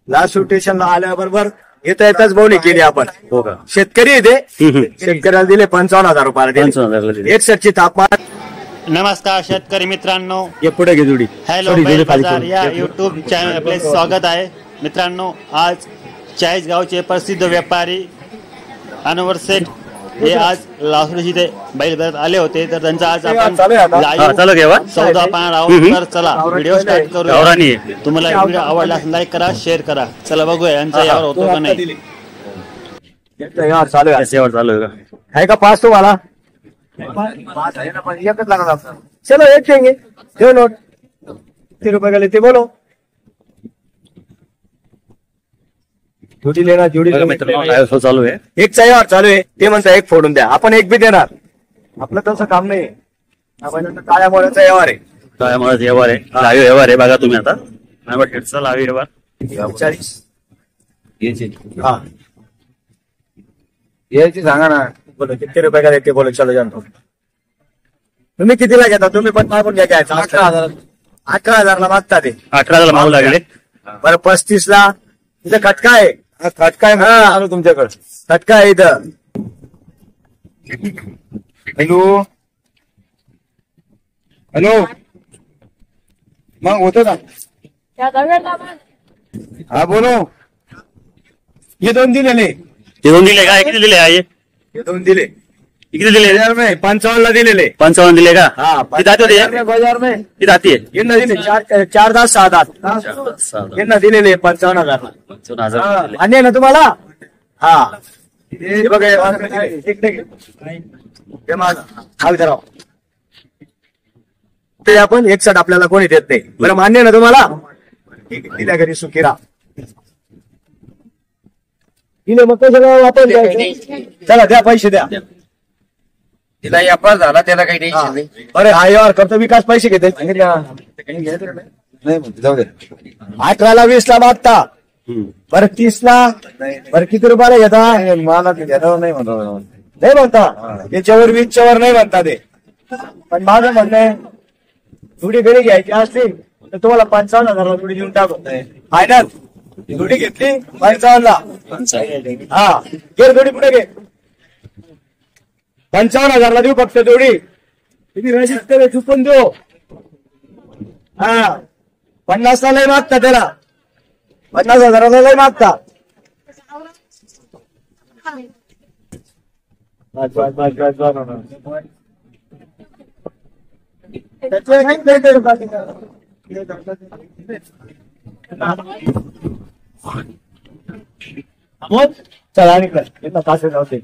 Last रोटेशनला आल्याबरोबर येता येताच बोवणी केली आपण. हो का? शेतकरी आहे ते. शेतकऱ्याला दिले 55,000 रुपयाला. 61ची तापमान. नमस्कार शेतकरी मित्रांनो, हे पुढे घे जोडी. हॅलो बैल बाजार या युट्यूब चॅनल आपले स्वागत आहे. मित्रांनो, आज चाळीसगावचे प्रसिद्ध व्यापारी अनवर शेठ हे आज लासुर्डी इथे बैल बाजारात आले होते. तर त्यांचा आज आपण लाईव्ह सौदा पाहणार आहोत. तर चला व्हिडिओ स्टार्ट करूया. तुम्हाला व्हिडिओ आवडला असेल लाईक करा, शेअर करा. चला बघूया यांचा यावर होतो का नाही. चालू आहे का पास तुम्हाला? एकच लागणार. चलो एक देंगे. दो नोट. किती रुपये गेले ते बोलो. जोडी लेना जोडी चालू आहे. एकचा यावर चालू आहे. ते म्हणता एक फोडून द्या. आपण एक बी देणार. आपलं तसं काम नाही. आपण काळ्या मोळ्याचा व्यवहार आहे. काय मला व्यवहार आहे, लाईव्ह व्यवहार आहे. बघा तुम्ही आता हेडचा लाईव्ह व्यवहार 40 हा यायची सांगा ना. बोलो किती रुपये का देते बोलो. चलो जाणतो. तुम्ही कितीला घेता? तुम्ही पण मागून घ्या. 18,000ला मागता ते. 18,000 मागू लागले. बरं 35ला. इथं खटका आहे. खटका आहे. हा तुमच्याकडे खटका आहे इथं. Hello hello. मग होतं का? हा बोलो. हे दोन दिलेले. ते दोन दिले का? किती दिले आहे? हे दोन दिले. किती दिले? 55ला दिलेले. 55 दिले का? हा किती दाते होते? बाजार में किती दाती आहे? यांना दिले 4 दात 6 दात. यांना दिलेले 55,000. 55,000 आणि ना तुम्हाला. हा हे बघा. इकडे घे. हे माझं. हा विचारा. ते आपण 61 आपल्याला कोणी देत नाही. बरं मान्य ना तुम्हाला? तिला घरी सुखीरा दिले. मग कसं वापर द्यायचं? चला द्या पैसे द्या. तिला व्यापार झाला त्याला काही टेन्शन नाही. अरे हा यार करतो विकास पैसे घेते. नाही जाऊ दे. 18ला 20ला मागता. बरं 30ला. बरं किती रुपयाला घेता? मला नाही म्हणता. याच्यावर 20च्या वर नाही म्हणता ते. पण माझं म्हणणं आहे थोडी घरी घ्यायची असली तर तुम्हाला 55,000ला थोडी देऊन टाकू. फायनल थोडी घेतली 55ला. हा घे थोडी पुढे घे. 55,000ला देऊ फक्त जोडी. तुम्ही चुकून देऊ. हा 50ला लय मागता त्याला. 50,000ला लय मागता. चला आणि पाचशे जाते.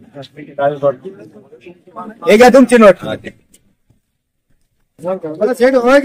हे घ्या तुमची नोट. मला सेट होय